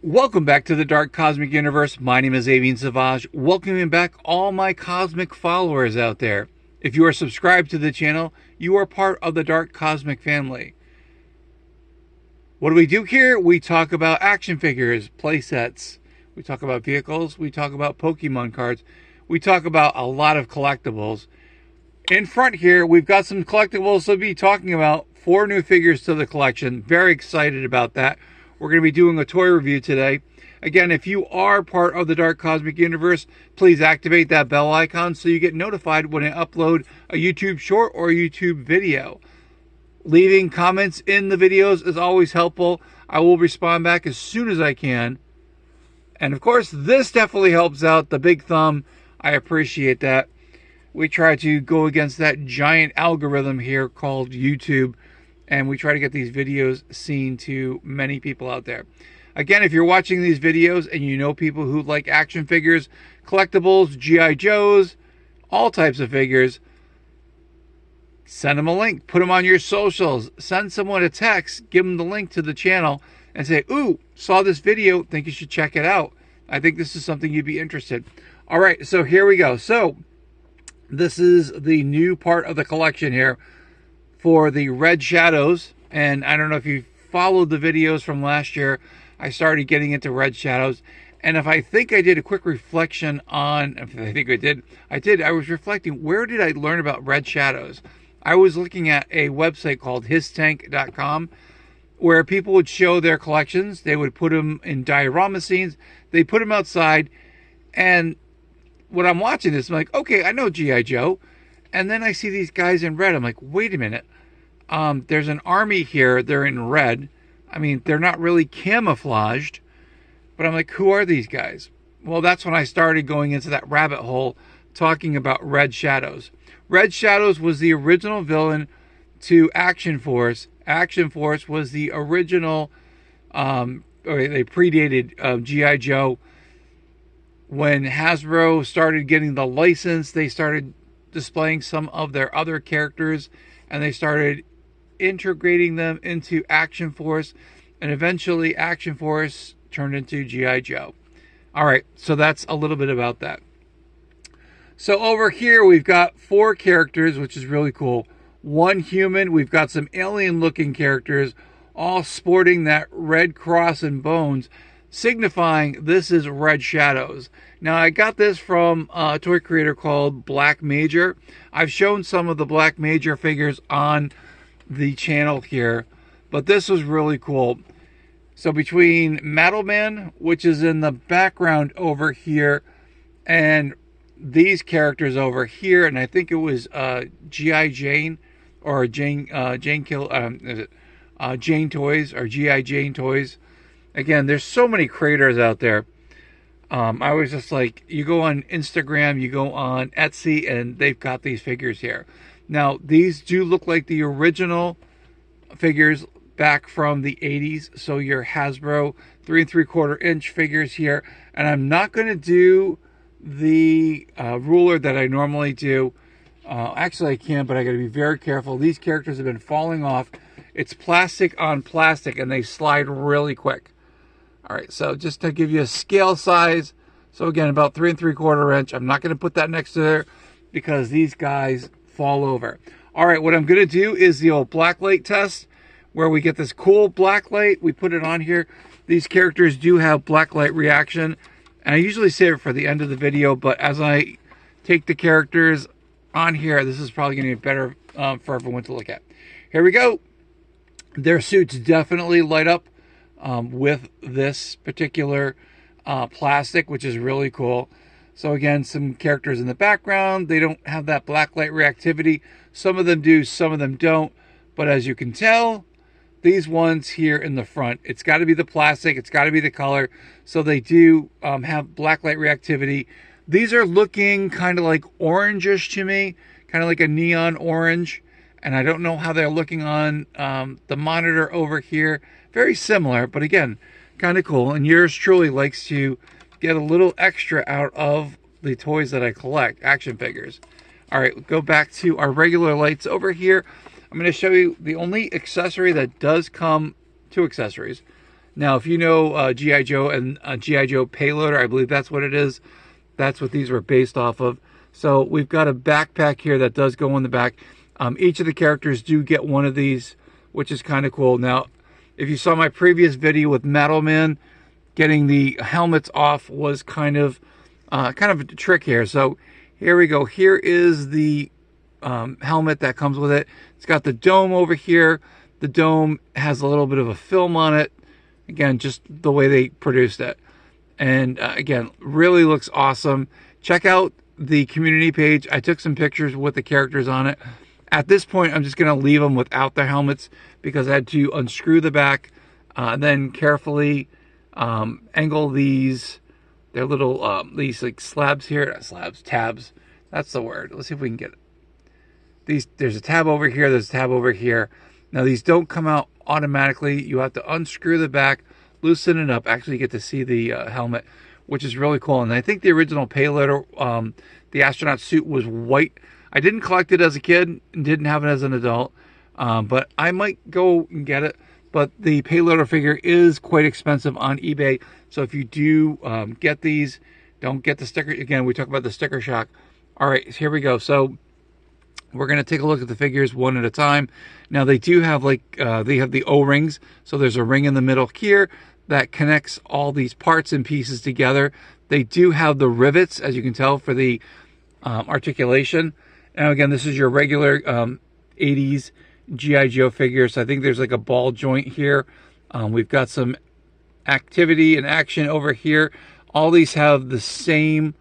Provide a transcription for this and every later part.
Welcome back to the Dark Cosmic Universe. My name is Avian Savage. Welcoming back all my cosmic followers out there. If you are subscribed to the channel, you are part of the Dark Cosmic family. What do we do here? We talk about action figures, playsets. We talk about vehicles. We talk about Pokemon cards. We talk about a lot of collectibles. In front here, we've got some collectibles. We'll be talking about 4 new figures to the collection. Very excited about that. We're going to be doing a toy review today. Again, if you are part of the Dark Cosmic Universe, please activate that bell icon so you get notified when I upload a YouTube short or a YouTube video. Leaving comments in the videos is always helpful. I will respond back as soon as I can. And of course, this definitely helps out. The big thumb, I appreciate that. We try to go against that giant algorithm here called YouTube, and we try to get these videos seen to many people out there. Again, if you're watching these videos and you know people who like action figures, collectibles, G.I. Joes, all types of figures, send them a link. Put them on your socials. Send someone a text. Give them the link to the channel and say, ooh, saw this video. Think you should check it out. I think this is something you'd be interested. All right, so here we go. So this is the new part of the collection here for the Red Shadows. And I don't know if you followed the videos from last year. I started getting into Red Shadows. And if I think I did a quick reflection on, if I think I did, I was reflecting, where did I learn about Red Shadows? I was looking at a website called histank.com where people would show their collections. They would put them in diorama scenes. They put them outside. And when I'm watching this, I'm like, okay, I know G.I. Joe. And then I see these guys in red. I'm like, wait a minute. There's an army here. They're in red. I mean, they're not really camouflaged. But I'm like, who are these guys? Well, that's when I started going into that rabbit hole talking about Red Shadows. Red Shadows was the original villain to Action Force. Action Force was the original, they predated G.I. Joe. When Hasbro started getting the license, they started displaying some of their other characters, and they started integrating them into Action Force, and eventually Action Force turned into G.I. Joe. All right, so that's a little bit about that. So over here, we've got 4 characters, which is really cool. 1 human. We've got some alien-looking characters, all sporting that red cross and bones, signifying this is Red Shadows. Now, I got this from a toy creator called Black Major. I've shown some of the Black Major figures on the channel here, but this was really cool. So between Metalman, which is in the background over here, and these characters over here, and I think it was G.I. Jane or Jane Toys or G.I. Jane Toys. Again, there's so many creators out there. I was just like, you go on Instagram, you go on Etsy, and they've got these figures here. Now, these do look like the original figures back from the 80s. So your Hasbro 3 3/4 inch figures here. And I'm not going to do the ruler that I normally do. Actually, I can, but I got to be very careful. These characters have been falling off. It's plastic on plastic, and they slide really quick. All right, so just to give you a scale size, so again, about 3 3/4 inch. I'm not going to put that next to there because these guys fall over. All right, what I'm going to do is the old blacklight test, where we get this cool blacklight. We put it on here. These characters do have blacklight reaction, and I usually save it for the end of the video, but as I take the characters on here, this is probably going to be better for everyone to look at. Here we go. Their suits definitely light up with this particular plastic, which is really cool. So again, some characters in the background, they don't have that blacklight reactivity. Some of them do, some of them don't. But as you can tell, these ones here in the front, it's got to be the plastic, it's got to be the color. So they do have blacklight reactivity. These are looking kind of like orangish to me, kind of like a neon orange. And I don't know how they're looking on the monitor over here. Very similar, but again, kind of cool. And yours truly likes to get a little extra out of the toys that I collect, action figures. All right, go back to our regular lights over here. I'm going to show you the only accessory that does come, 2 accessories, Now, if you know G.I. Joe and G.I. Joe Payloader, I believe that's what it is. That's what these were based off of. So we've got a backpack here that does go in the back. Each of the characters do get one of these, which is kind of cool. Now, if you saw my previous video with Metal Man, getting the helmets off was kind of a trick here. So here we go. Here is the helmet that comes with it. It's got the dome over here. The dome has a little bit of a film on it. Again, just the way they produced it. And again, really looks awesome. Check out the community page. I took some pictures with the characters on it. At this point, I'm just going to leave them without their helmets because I had to unscrew the back, then carefully angle these. They're little, these like slabs here. Not slabs, tabs. That's the word. Let's see if we can get it. There's a tab over here. There's a tab over here. Now, these don't come out automatically. You have to unscrew the back, loosen it up. Actually, you get to see the helmet, which is really cool. And I think the original Payloader, the astronaut suit, was white. I didn't collect it as a kid and didn't have it as an adult, but I might go and get it. But the Payloader figure is quite expensive on eBay. So if you do get these, don't get the sticker. Again, we talk about the sticker shock. All right, here we go. So we're going to take a look at the figures one at a time. Now, they do have they have the O-rings. So there's a ring in the middle here that connects all these parts and pieces together. They do have the rivets, as you can tell, for the articulation. Now, again, this is your regular 80s G.I. Joe figure. So I think there's like a ball joint here. We've got some activity and action over here. All these have the same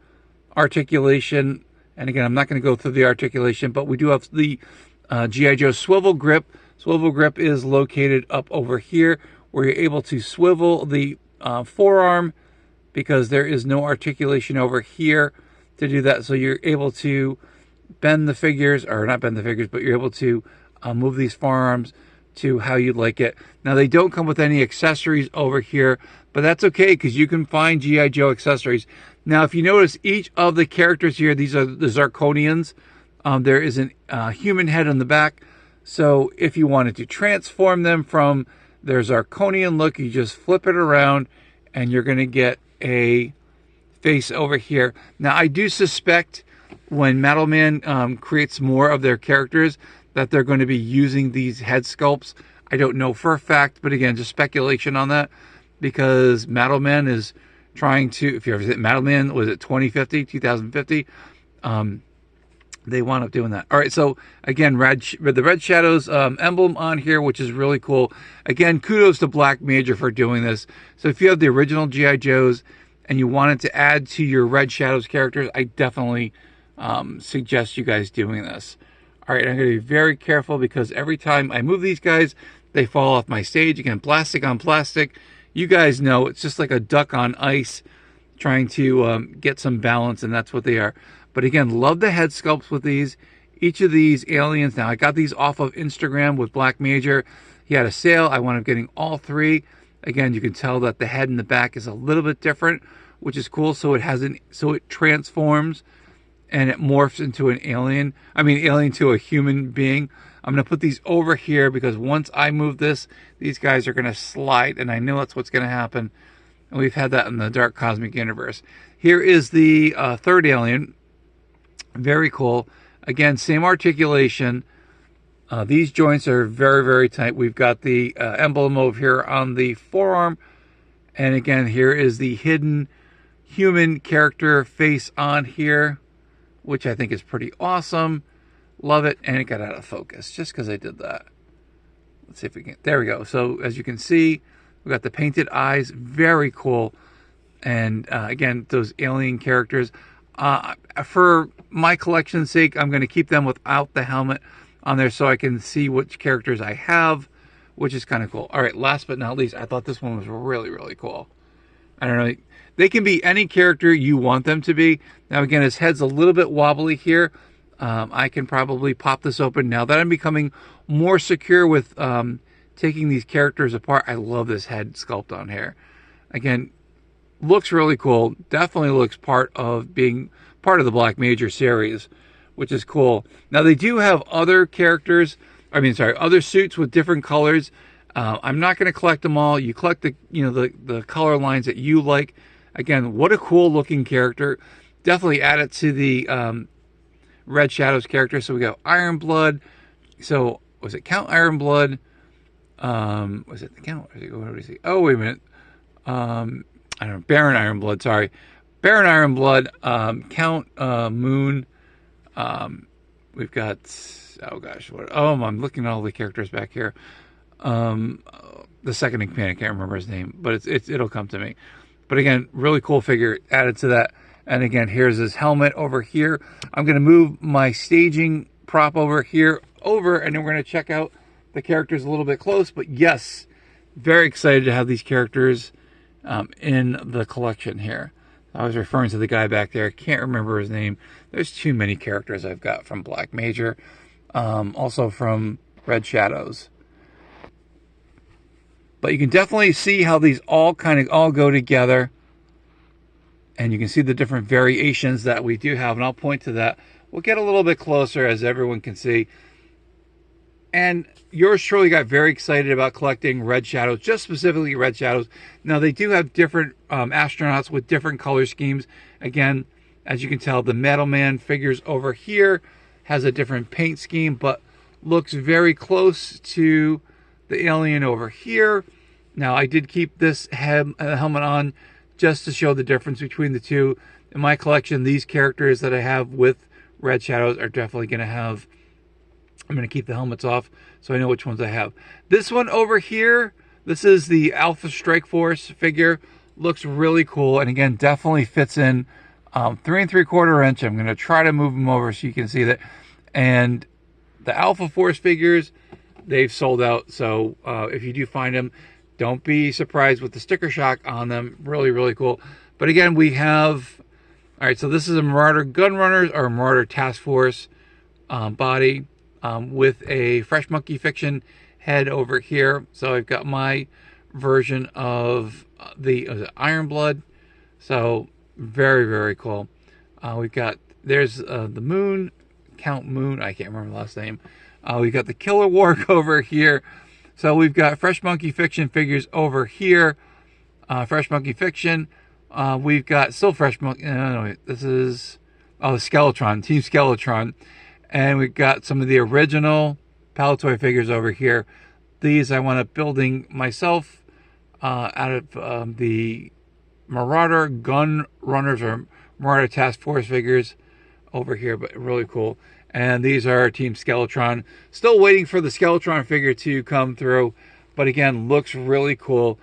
articulation. And again, I'm not going to go through the articulation, but we do have the G.I. Joe swivel grip. Swivel grip is located up over here, where you're able to swivel the forearm because there is no articulation over here to do that. So you're able to bend the figures, or not bend the figures, but you're able to move these forearms to how you'd like it. Now, they don't come with any accessories over here, but that's okay because you can find G.I. Joe accessories. Now, if you notice, each of the characters here, these are the Zirconians. There is a human head on the back. So if you wanted to transform them from their Zirconian look, you just flip it around and you're going to get a face over here. Now, I do suspect when Metal Man creates more of their characters that they're going to be using these head sculpts. I don't know for a fact, but again, just speculation on that, because Metal Man is trying to, if you ever see Metal Man, was it 2050? They wound up doing that. All right, so again, the Red Shadows emblem on here, which is really cool. Again, kudos to Black Major for doing this. So if you have the original G.I. Joes and you wanted to add to your Red Shadows characters, I definitely suggest you guys doing this. All right, I'm going to be very careful because every time I move these guys, they fall off my stage. Again, plastic on plastic. You guys know it's just like a duck on ice trying to get some balance, and that's what they are. But again, love the head sculpts with these. Each of these aliens, now I got these off of Instagram with Black Major. He had a sale. I wound up getting all three. Again, you can tell that the head and the back is a little bit different, which is cool. So it transforms and it morphs into an alien. Alien to a human being. I'm going to put these over here because once I move this, these guys are going to slide, and I know that's what's going to happen. And we've had that in the Dark Cosmic Universe. Here is the third alien. Very cool. Again, same articulation. These joints are very, very tight. We've got the emblem over here on the forearm. And again, here is the hidden human character face on here, which I think is pretty awesome. Love it. And it got out of focus just because I did that. Let's see if we can. There we go. So as you can see, we got the painted eyes. Very cool. And again, those alien characters. For my collection's sake, I'm going to keep them without the helmet on there so I can see which characters I have, which is kind of cool. All right, last but not least, I thought this one was really, really cool. I don't know. They can be any character you want them to be. Now, again, his head's a little bit wobbly here. I can probably pop this open now that I'm becoming more secure with taking these characters apart. I love this head sculpt on here. Again, looks really cool. Definitely looks part of being part of the Black Major series, which is cool. Now, they do have other characters, other suits with different colors. I'm not going to collect them all. You collect the color lines that you like. Again, what a cool looking character. Definitely add it to the Red Shadows character. So we got Iron Blood. So was it Count Iron Blood? Was it the Count? What did he say? Oh, wait a minute. I don't know. Baron Iron Blood. Sorry, Baron Iron Blood. Count Moon. We've got. Oh gosh, what? Oh, I'm looking at all the characters back here. The second in command, I can't remember his name, but it'll come to me. But again, really cool figure added to that. And again, here's his helmet over here. I'm going to move my staging prop over here and then we're going to check out the characters a little bit close. But yes, very excited to have these characters in the collection here. I was referring to the guy back there. Can't remember his name. There's too many characters I've got from Black Major. Also from Red Shadows. But you can definitely see how these all go together. And you can see the different variations that we do have. And I'll point to that. We'll get a little bit closer as everyone can see. And yours truly got very excited about collecting Red Shadows, just specifically Red Shadows. Now, they do have different astronauts with different color schemes. Again, as you can tell, the Metal Man figures over here has a different paint scheme, but looks very close to the alien over here. Now, I did keep this helmet on just to show the difference between the two. In my collection, these characters that I have with Red Shadows are definitely going to have... I'm going to keep the helmets off so I know which ones I have. This one over here, this is the Alpha Strike Force figure. Looks really cool, and again, definitely fits in 3 3/4 inch. I'm going to try to move them over so you can see that. And the Alpha Force figures, they've sold out. So if you do find them, don't be surprised with the sticker shock on them. Really, really cool. But again, we have... All right, so this is a Marauder Gunrunners or Marauder Task Force body with a Fresh Monkey Fiction head over here. So I've got my version of the Iron Blood. So very, very cool. We've got... There's the Moon... Count Moon, I can't remember the last name. We've got the Killer Warg over here. So we've got Fresh Monkey Fiction figures over here. Fresh Monkey Fiction. We've got still Fresh Monkey. No, this is Skeletron, Team Skeletron, and we've got some of the original Palitoy figures over here. These I wound up building myself out of the Marauder Gun Runners or Marauder Task Force figures over here, but really cool. And these are Team Skeletron. Still waiting for the Skeletron figure to come through, but again, looks really cool.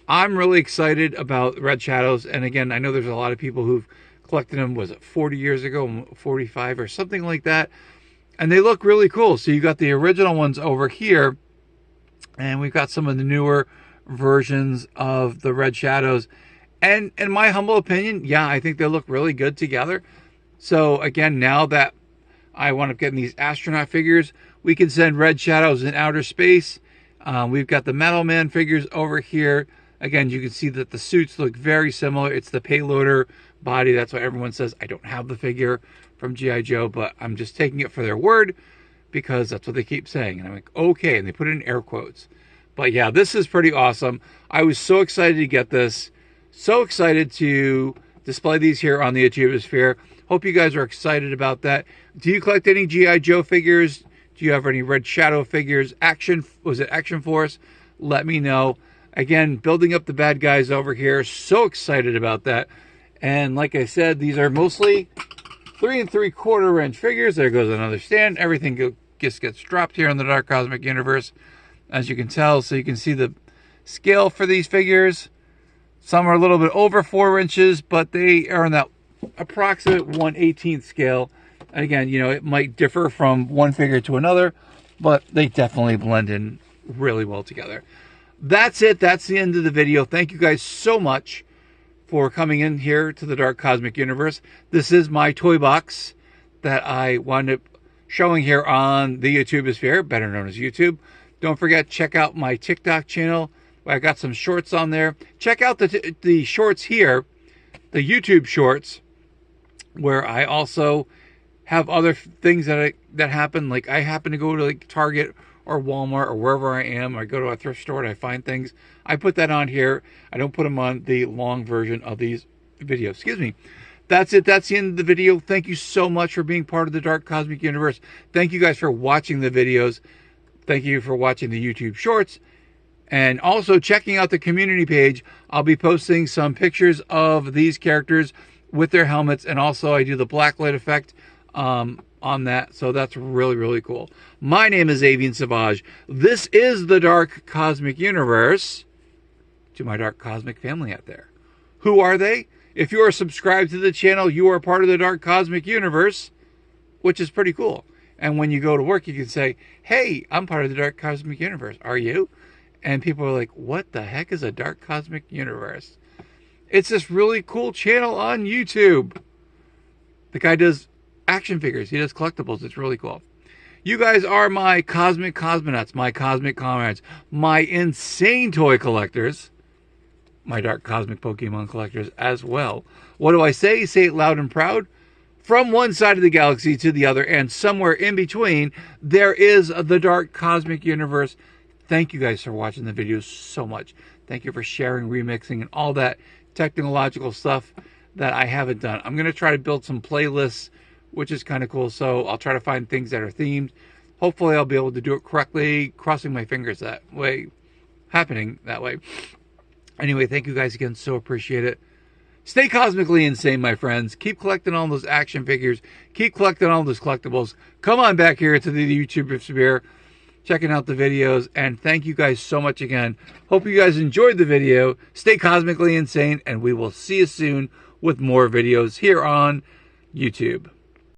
I'm really excited about Red Shadows, and again, I know there's a lot of people who've collected them, was it 40 years ago, 45 or something like that, and they look really cool. So you got the original ones over here, and we've got some of the newer versions of the Red Shadows, and in my humble opinion, yeah, I think they look really good together. So again, now that I wound up getting these astronaut figures, we can send Red Shadows in outer space. We've got the Metal Man figures over here. Again, you can see that the suits look very similar. It's the payloader body. That's why everyone says I don't have the figure from G.I. Joe, but I'm just taking it for their word because that's what they keep saying. And I'm like, okay, and they put it in air quotes. But yeah, this is pretty awesome. I was so excited to get this. So excited to display these here on the Achievesphere. Hope you guys are excited about that. Do you collect any G.I. Joe figures? Do you have any Red Shadow figures? Action Force? Let me know. Again, building up the bad guys over here. So excited about that. And like I said, these are mostly 3 3/4 inch figures. There goes another stand. Everything just gets dropped here in the Dark Cosmic Universe, as you can tell. So you can see the scale for these figures. Some are a little bit over 4 inches, but they are in that approximate 1/18 scale. And again, you know, it might differ from one figure to another, but they definitely blend in really well together. That's it. That's the end of the video. Thank you guys so much for coming in here to the Dark Cosmic Universe. This is my toy box that I wound up showing here on the YouTubesphere, better known as YouTube. Don't forget, check out my TikTok channel. I got some shorts on there. Check out the shorts here, the YouTube shorts, where I also have other things that happen. Like I happen to go to like Target or Walmart or wherever I am. I go to a thrift store and I find things. I put that on here. I don't put them on the long version of these videos. Excuse me. That's it. That's the end of the video. Thank you so much for being part of the Dark Cosmic Universe. Thank you guys for watching the videos. Thank you for watching the YouTube shorts. And also checking out the community page. I'll be posting some pictures of these characters with their helmets. And also I do the blacklight effect on that. So that's really, really cool. My name is Avian Savage. This is the Dark Cosmic Universe. To my Dark Cosmic family out there. Who are they? If you are subscribed to the channel, you are part of the Dark Cosmic Universe, which is pretty cool. And when you go to work, you can say, hey, I'm part of the Dark Cosmic Universe. Are you? And people are like, what the heck is a Dark Cosmic Universe? It's this really cool channel on YouTube. The guy does action figures. He does collectibles. It's really cool. You guys are my cosmic cosmonauts, my cosmic comrades, my insane toy collectors, my Dark Cosmic Pokemon collectors as well. What do I say? Say it loud and proud. From one side of the galaxy to the other, and somewhere in between, there is the Dark Cosmic Universe. Thank you guys for watching the videos so much. Thank you for sharing, remixing, and all that technological stuff that I haven't done. I'm going to try to build some playlists, which is kind of cool. So I'll try to find things that are themed. Hopefully I'll be able to do it correctly, crossing my fingers that way, happening that way. Anyway, thank you guys again. So appreciate it. Stay cosmically insane, my friends. Keep collecting all those action figures. Keep collecting all those collectibles. Come on back here to the YouTube sphere, checking out the videos. And thank you guys so much again. Hope you guys enjoyed the video. Stay cosmically insane, and we will see you soon with more videos here on YouTube.